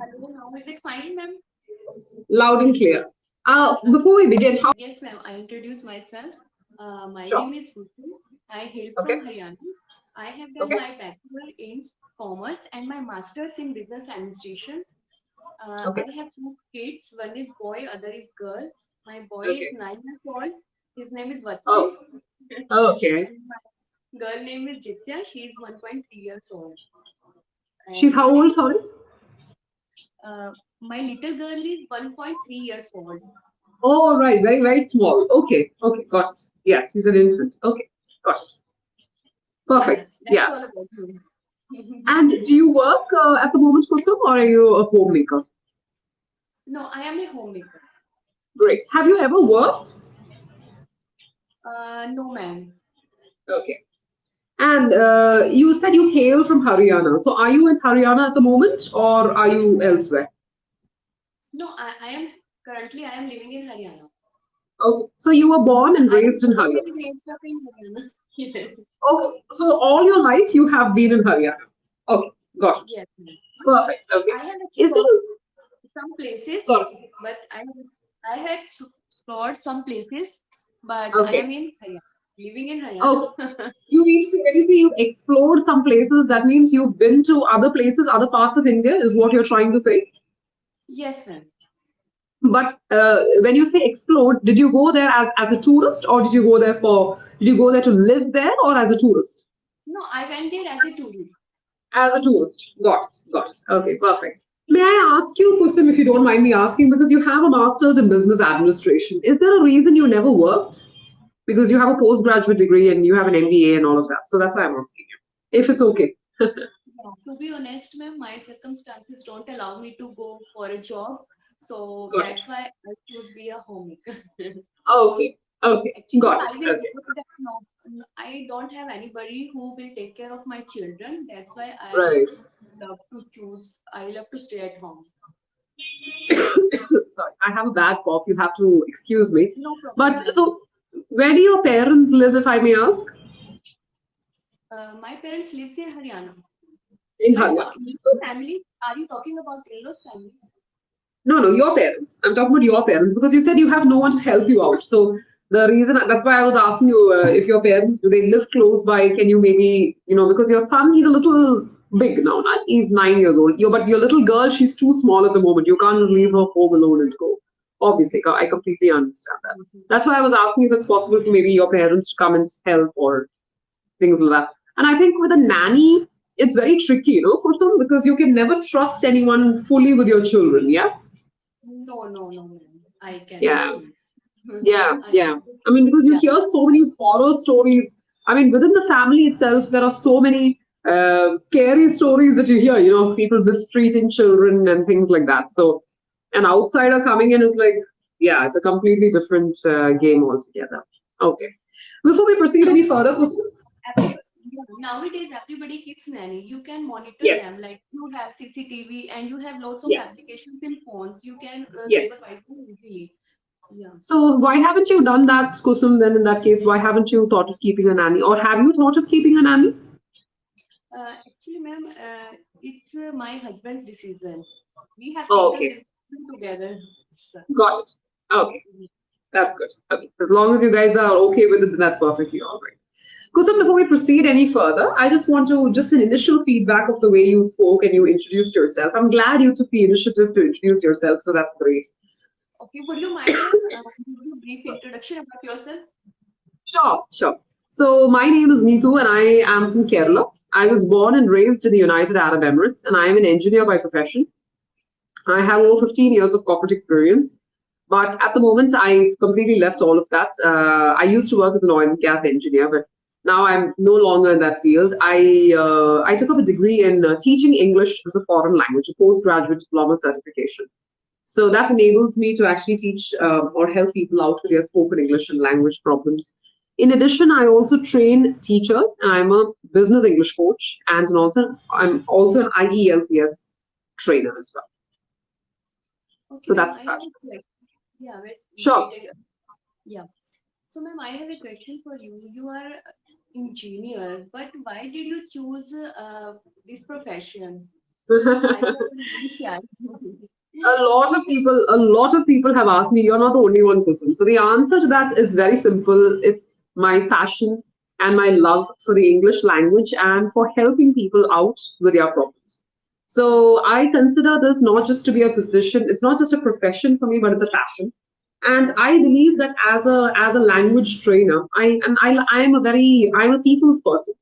Hello, now is it fine, ma'am? Loud and clear. Before we begin, how? Yes, ma'am. I introduce myself. My Sure. name is Rutu. I hail Okay. from Haryana. I have done Okay. my bachelor in commerce and my master's in business administration. I Okay. have two kids. One is boy, other is girl. My boy is Okay. 9 years old. His name is Vatsi. Oh. Okay. And my girl name is Jitya. She is 1.3 years old. She's And how old? Sorry. uh, my little girl is 1.3 years old. Oh, right. Very, very small. Okay. Okay. Got it. Yeah. She's an infant. Okay. Got it. Yeah, Perfect. that's Yeah. all about me. And do you work at the moment, Kusum, or are you a homemaker? No, I am a homemaker. Great. Have you ever worked? No, ma'am. Okay. And you said you hail from Haryana. So are you in Haryana at the moment, or are you elsewhere? No, I am currently I am living in Haryana. Okay. So you were born and I am raised in born Haryana. and raised up in Haryana. Yes, Okay, so all your life you have been in Haryana. Okay, got it. yes, ma'am. Perfect. Okay. I have Is there? explored some places, Sorry. but I have explored some places, but I am Okay. in Haryana, living in Oh, Haryana. you mean to say when you say you've explored some places, that means you've been to other places, other parts of India, is what you're trying to say? Yes, ma'am. But when you say explored, did you go there as a tourist, or did you go there to live there, or as a tourist? No, I went there as a tourist. As a tourist. Got it. Got it. Okay, perfect. May I ask you, Kusum, if you don't mind me asking, because you have a master's in business administration, is there a reason you never worked? Because you have a postgraduate degree and you have an MBA and all of that. So that's why I'm asking you. If it's okay. Yeah, to be honest, ma'am, my circumstances don't allow me to go for a job, so Got it. that's why I choose be a homemaker. Okay. Okay. Actually, Got I it. will Okay. go that no, I don't have anybody who will take care of my children. That's why Right. I love to stay at home. Sorry, I have a bad cough. You have to excuse me. No problem, But ma'am. so, where do your parents live, if I may ask? My parents lives in Haryana. In But Haryana. in-laws families, are you talking about in-laws families? No, no, your parents. I'm talking about your parents because you said you have no one to help you out. So the reason that's why I was asking you if your parents do they live close by? Can you maybe because your son he's a little big now. Not, he's 9 years old. But your little girl she's too small at the moment. You can't just leave her home alone and go. Obviously, I completely understand that. Mhm. That's why I was asking if it's possible for maybe your parents to come and help or things like that. And I think with a nanny, it's very tricky, Kusum, because you can never trust anyone fully with your children. Yeah. No, no, no, ma'am. I cannot Yeah, do. yeah, I, yeah. I mean, because you yeah. hear so many horror stories. I mean, within the family itself, there are so many scary stories that you hear, people mistreating children and things like that. So, an outsider coming in is like, yeah, it's a completely different game altogether. Okay. Before we proceed any further, Kusum, Yeah, nowadays everybody keeps nanny. You can monitor yes, them. Like you have CCTV and you have lots of yeah, applications in phones. You can yes. supervise them easily. Yeah. So, why haven't you done that, Kusum, then in that case? Why haven't you thought of keeping a nanny? Or have you thought of keeping a nanny? Actually, ma'am, it's my husband's decision. We have Oh, taken okay. this together. So, Got it. Okay. That's good. Okay. As long as you guys are okay with it, then that's perfectly all right. Kusum, before we proceed any further, I just want to just an initial feedback of the way you spoke and you introduced yourself. I'm glad you took the initiative to introduce yourself, so that's great. okay, would you mind, ma'am, give you a brief introduction about yourself? Sure, sure. So my name is Neetu and I am from Kerala. I was born and raised in the United Arab Emirates and I am an engineer by profession. I have over 15 years of corporate experience. But at the moment, I completely left all of that. I used to work as an oil and gas engineer, but now I'm no longer in that field. I took up a degree in teaching English as a foreign language, a postgraduate diploma certification. So that enables me to actually teach or help people out with their spoken English and language problems. In addition, I also train teachers, and I'm a business English coach, and I'm also an IELTS trainer as well. Okay, So ma'am, that's I that. have a question. Yeah, Sure. yeah. So, ma'am, I have a question for you. You are engineer, but why did you choose this profession? I was very shy. A lot of people have asked me, you're not the only one, Kusum. So the answer to that is very simple. It's my passion and my love for the English language and for helping people out with their problems. So I consider this not just to be a position, it's not just a profession for me, but it's a passion. And Yes. I believe that as a language trainer, I'm a people's person.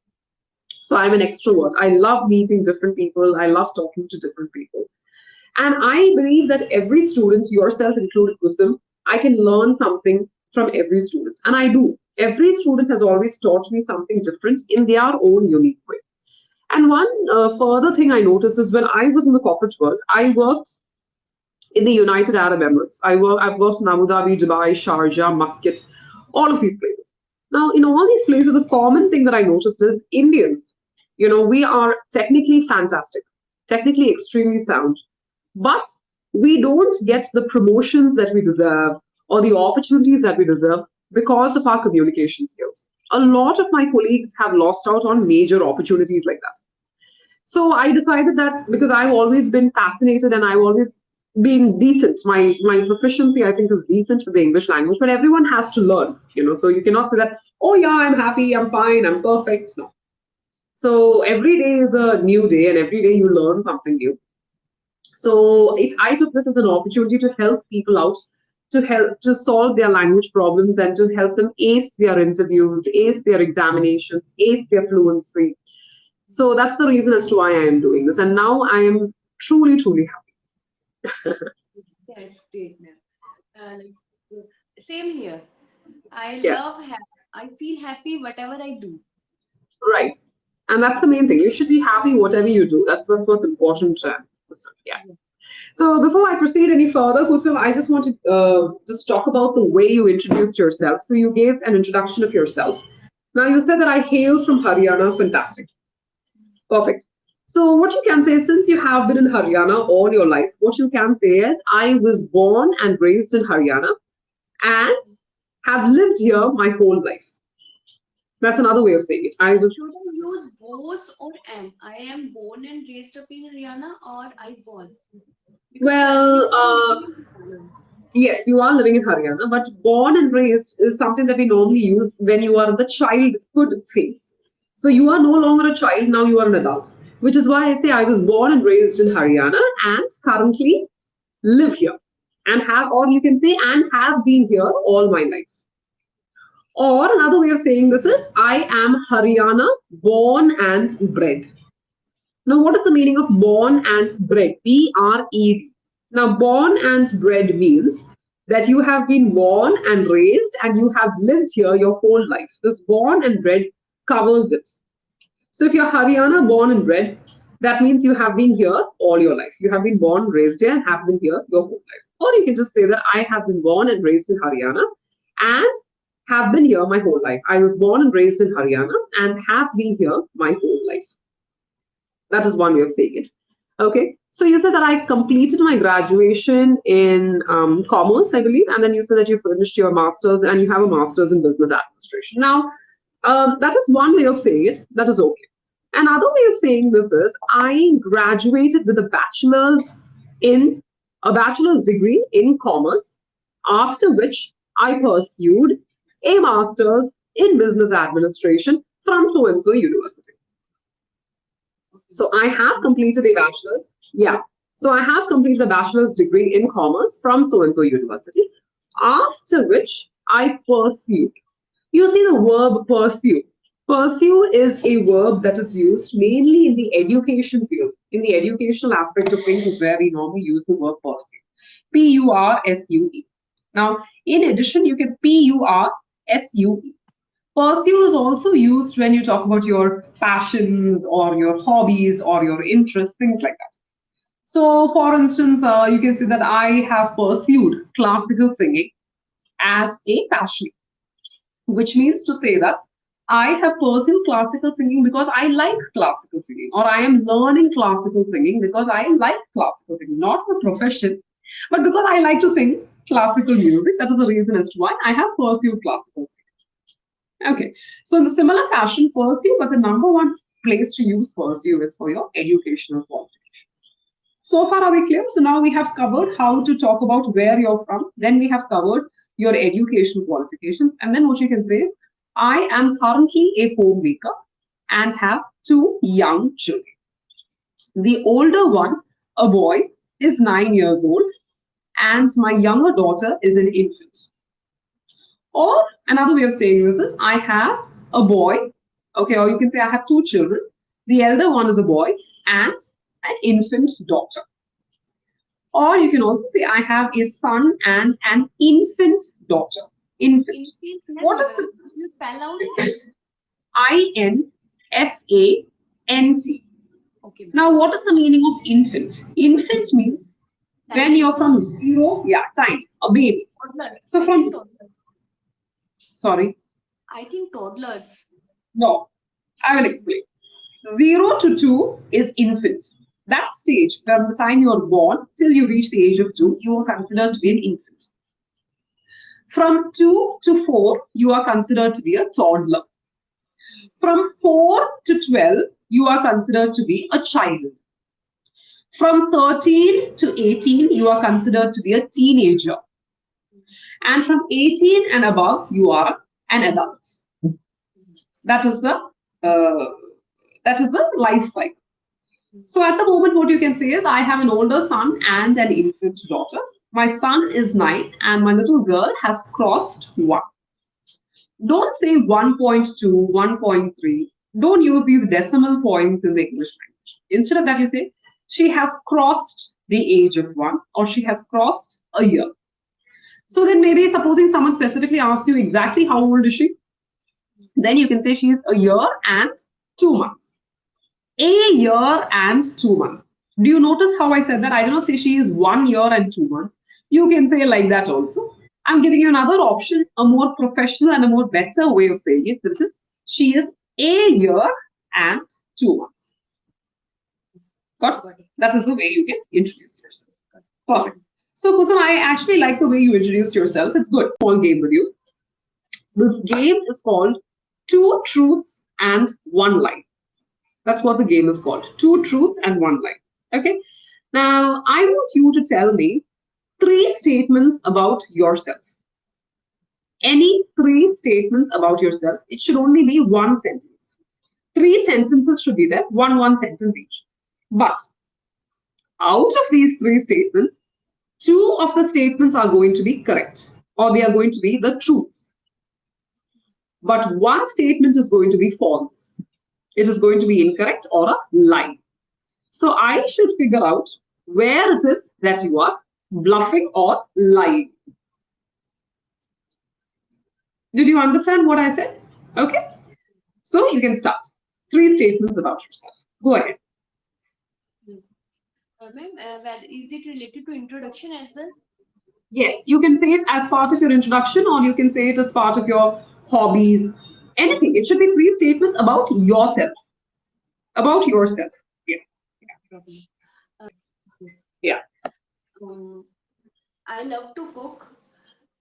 So I'm an extrovert. I love meeting different people. I love talking to different people. And I believe that every student, yourself included, Kusum, I can learn something from every student. And I do. Every student has always taught me something different in their own unique way. And one further thing I noticed is when I was in the corporate world, I worked in the United Arab Emirates. I've worked in Abu Dhabi, Dubai, Sharjah, Muscat, all of these places. Now, in all these places, a common thing that I noticed is Indians. We are technically fantastic, technically extremely sound, but we don't get the promotions that we deserve or the opportunities that we deserve because of our communication skills. A lot of my colleagues have lost out on major opportunities like that. So I decided that because I've always been fascinated and I've always been decent. My proficiency, I think, is decent with the English language, but everyone has to learn. So you cannot say that, oh yeah, I'm happy, I'm fine, I'm perfect. No. So every day is a new day and every day you learn something new. So I took this as an opportunity to help people out, to help to solve their language problems and to help them ace their interviews, ace their examinations, ace their fluency. So that's the reason as to why I am doing this. And now I am truly, truly happy. Yes, great, ma'am. Same here. I Yeah, love, I feel happy whatever I do. right. And that's the main thing. You should be happy whatever you do. That's what's important. Kusum. Yeah. So before I proceed any further, Kusum, I just want to just talk about the way you introduced yourself. So you gave an introduction of yourself. Now you said that I hail from Haryana. Fantastic. Perfect. So what you can say is, since you have been in Haryana all your life, what you can say is, I was born and raised in Haryana and have lived here my whole life. That's another way of saying it. I was Should I use was or am? I am born and raised up in Haryana or I was? Because currently well. I am living in Haryana. Yes, you are living in Haryana, but born and raised is something that we normally use when you are in the childhood phase. So you are no longer a child, now you are an adult. Which is why I say I was born and raised in Haryana and currently live here. And have, or you can say, and have been here all my life. Or another way of saying this is, I am Haryana born and bred. Now, what is the meaning of born and bred? BRED. Now, born and bred means that you have been born and raised and you have lived here your whole life. This born and bred covers it. So, if you're Haryana born and bred, that means you have been here all your life. You have been born, raised here, and have been here your whole life. Or you can just say that I have been born and raised in Haryana and have been here my whole life. I was born and raised in Haryana and have been here my whole life. That is one way of saying it. Okay. So you said that I completed my graduation in commerce, I believe, and then you said that you finished your master's and you have a master's in business administration. Now, that is one way of saying it. That is okay. Another way of saying this is I graduated with in a bachelor's degree in commerce, after which I pursued a master's in business administration from so and so university. Okay. So I have completed a bachelor's. Yeah. So I have completed a bachelor's degree in commerce from so and so university, after which I pursued. You see the verb pursue. Pursue is a verb that is used mainly in the education field. In the educational aspect of things is where we normally use the verb pursue. Pursue. Now, in addition, you can Pursue. Pursue is also used when you talk about your passions or your hobbies or your interests, things like that. So, for instance, you can say that I have pursued classical singing as a passion, which means to say that I have pursued classical singing because I like classical singing, or I am learning classical singing because I like classical singing, not as a profession, but because I like to sing classical music. That is the reason as to why I have pursued classical singing. Okay, so in the similar fashion, pursue, but the number one place to use pursue is for your educational qualification. So far, are we clear? So now we have covered how to talk about where you're from. Then we have covered your education qualifications. And then what you can say is, I am currently a homemaker and have two young children. The older one, a boy, is 9 years old, and my younger daughter is an infant. Or another way of saying this is, I have a boy, okay, or you can say I have two children. The elder one is a boy and an infant daughter. Or you can also say I have a son and an infant daughter. Infant. Infant, What ma'am, is the you spell out it? infant? Okay, ma'am. Now, what is the meaning of infant? Infant means when Tiny. you're from zero, yeah, tiny, a baby. Toddler. So I from, think toddler. sorry, I think toddlers. no, I will explain. 0 to 2 is infant. That stage, from the time you are born till you reach the age of 2, you are considered to be an infant. From 2 to 4, you are considered to be a toddler. From 4 to 12, you are considered to be a child. From 13 to 18, you are considered to be a teenager. And from 18 and above, you are an adult. That is the uh, that is the life cycle. So at the moment, what you can say is, I have an older son and an infant daughter. My son is 9, and my little girl has crossed 1. Don't say 1.2, 1.3. Don't use these decimal points in the English language. Instead of that, you say, she has crossed the age of 1, or she has crossed a year. So then maybe supposing someone specifically asks you exactly how old is she, then you can say she is a year and 2 months. A year and 2 months. Do you notice how I said that? I do not say she is 1 year and 2 months. You can say like that also. I'm giving you another option, a more professional and a more better way of saying it, which is she is a year and 2 months. Got it? That is the way you can introduce yourself. Perfect. So, Kusum, I actually like the way you introduced yourself. It's good. Small game with you. This game is called Two Truths and One Lie. That's what the game is called. Two truths and one lie. Okay. Now, I want you to tell me 3 statements about yourself. Any 3 statements about yourself. It should only be one sentence. 3 sentences should be there, one sentence each. But out of these 3 statements, 2 of the statements are going to be correct, or they are going to be the truths. But one statement is going to be false. It is going to be incorrect or a lie. So I should figure out where it is that you are bluffing or lying. Did you understand what I said? Okay. So you can start. 3 statements about yourself. Go ahead. Ma'am, is it related to introduction as well? Yes, you can say it as part of your introduction, or you can say it as part of your hobbies. Anything. It should be 3 statements about yourself. About yourself. Yeah. Uh, Yeah. um, I love to cook.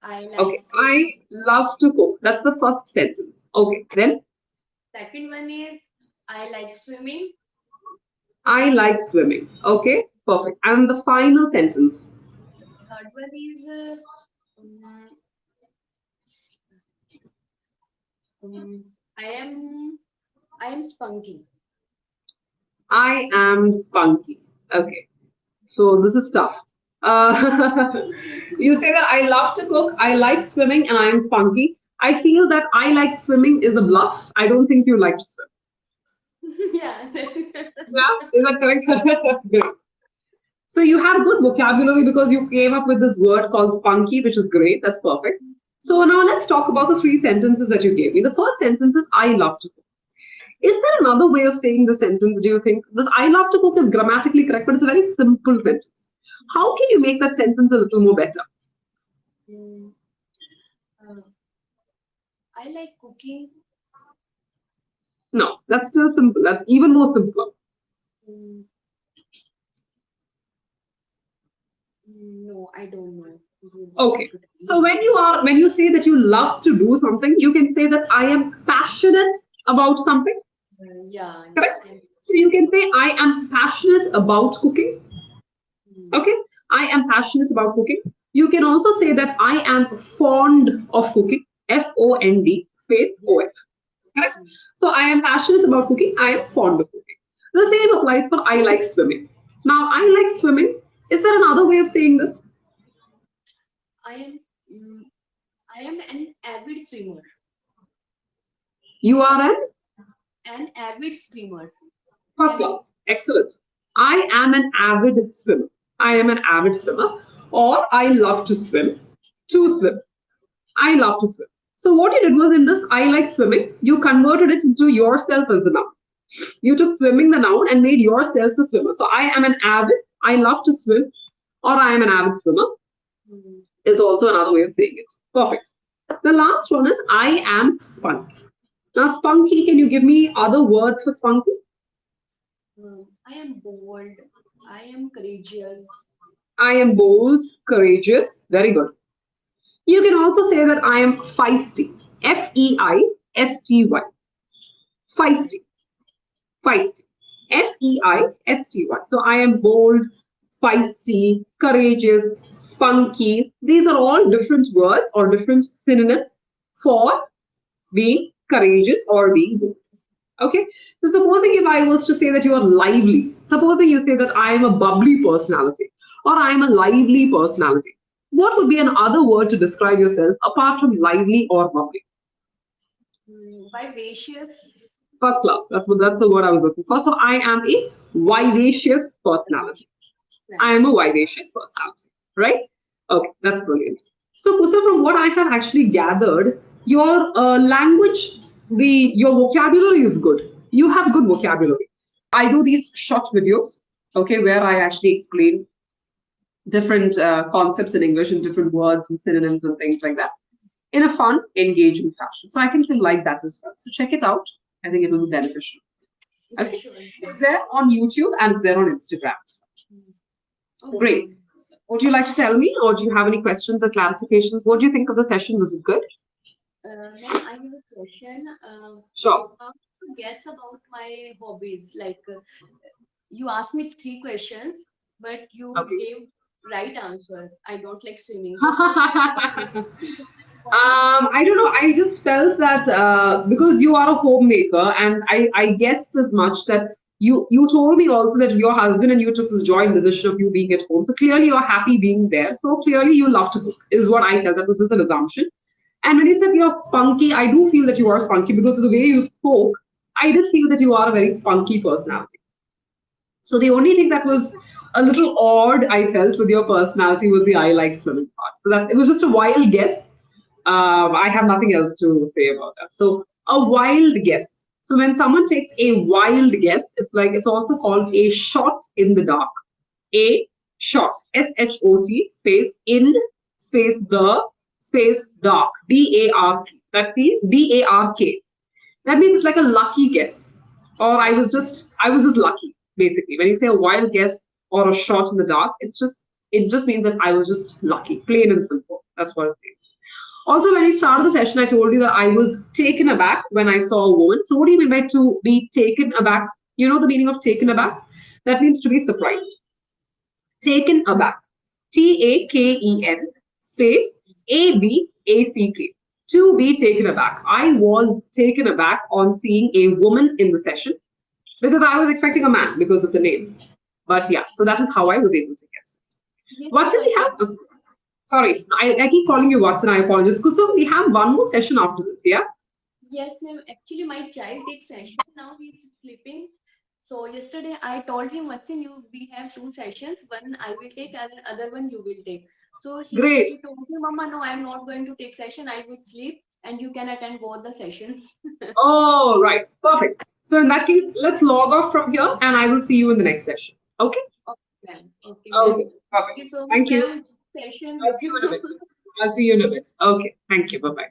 I Okay. like. I love to cook. That's the first sentence. Okay. Then Second one is I like swimming. I like swimming. Okay. Perfect. And the final sentence. Third one is um, um, I am I am spunky. I am spunky. Okay. So this is tough. You say that I love to cook, I like swimming, and I am spunky. I feel that I like swimming is a bluff. I don't think you like to swim. Yeah. Yeah, is that correct? Great. So you have good vocabulary because you came up with this word called spunky, which is great. That's perfect. So now let's talk about the 3 sentences that you gave me. The first sentence is I love to cook. Is there another way of saying the sentence, do you think? This I love to cook is grammatically correct, but it's a very simple sentence. How can you make that sentence a little more better? Mm, uh, I like cooking. No, that's still simple. That's even more simpler. Mm, no, I don't know. You Okay. have to tell So me. when you say that you love to do something, you can say that I am passionate about something, Yeah, correct? I'm So you can say I am passionate about cooking. Okay, I am passionate about cooking. You can also say that I am fond of cooking. FOND space Yes. OF. Correct? Mm. So I am passionate about cooking. I am fond of cooking. The same applies for I like swimming. Now, I Mm. like swimming. Is there another way of saying this? I am mm, I am an avid swimmer. You are an An avid swimmer. first Can I? class. Excellent. I am an avid swimmer. I am an avid swimmer. Or I love to swim. To swim. I love to swim. So what you did was in this I like swimming, you converted it into yourself as the noun. You took swimming the noun and made yourself the swimmer. So I am an avid, I love to swim, or I am an avid swimmer Mm. is also another way of saying it. Perfect. The last one is I am spunky. Now, spunky, can you give me other words for spunky? I am bold. I am courageous. I am bold, courageous. Very good. You can also say that I am feisty. Feisty. Feisty. Feist. Feisty. Feisty. So I am bold, feisty, courageous, spunky. These are all different words or different synonyms for being courageous or being bold. Okay. So supposing if I was to say that you are lively, supposing you say that I am a bubbly personality or I am a lively personality, what would be another word to describe yourself apart from lively or bubbly? Vivacious. First class. That's the word I was looking for. So I am a vivacious personality. I am a vivacious personality, right? Okay, that's brilliant. So, Kusa, from what I have actually gathered, your language, your vocabulary is good. You have good vocabulary. I do these short videos, okay, where I actually explain different concepts in English and different words and synonyms and things like that in a fun, engaging fashion. So I think you'll like that as well. So check it out. I think it will be beneficial. Yeah, Okay, sure. it's there on YouTube and it's there on Instagram. Mm. Great. Okay. So would you like to tell me, or do you have any questions or clarifications? What do you think of the session? Was it good? Ma'am, I have a question. Sure. How to guess about my hobbies? Like you asked me three questions, but you Okay. gave right answer. I don't like swimming. So how I I don't know. I just felt that because you are a homemaker, and I guessed as much that you told me also that your husband and you took this joint decision of you being at home. So clearly you're happy being there. So clearly you love to cook, is what I felt. That was just an assumption. And when you said you're spunky, I do feel that you are spunky because of the way you spoke. I did feel that you are a very spunky personality. So the only thing that was a little odd I felt with your personality was the I like swimming part. So that's it was just a wild guess. I have nothing else to say about that. So a wild guess. So when someone takes a wild guess, it's like it's also called a shot in the dark. A shot. SHOT space in space the space dark. DARK. That means DARK. That means it's like a lucky guess. Or I was just lucky, basically. When you say a wild guess or a shot in the dark, it just means that I was just lucky, plain and simple. That's what it means. Also, when we started the session, I told you that I was taken aback when I saw a woman. So, what do you mean by to be taken aback? You know the meaning of taken aback? That means to be surprised. Taken aback. TAKEN space ABACK. To be taken aback. I was taken aback on seeing a woman in the session because I was expecting a man because of the name. But yeah, so that is how I was able to guess it. yes, Watson, ma'am, I we can. have. Sorry, I keep calling you Watson. I apologize. So we have one more session after this, yeah? Yes, ma'am. Actually, my child takes session now. He's sleeping. So yesterday I told him, Watson, you we have two sessions. One I will take, and other one you will take. So he Great. told me, Mama, no, I'm not going to take session. I would sleep, and you can attend both the sessions. Oh, right. Perfect. So in that case, let's log off from here and I will see you in the next session. Okay? Okay, ma'am. Okay, Okay. ma'am. Thank Perfect. you so much, Thank you. ma'am. Session I'll with see you you. in a bit. I'll see you in a bit. Okay. Thank you. Bye bye.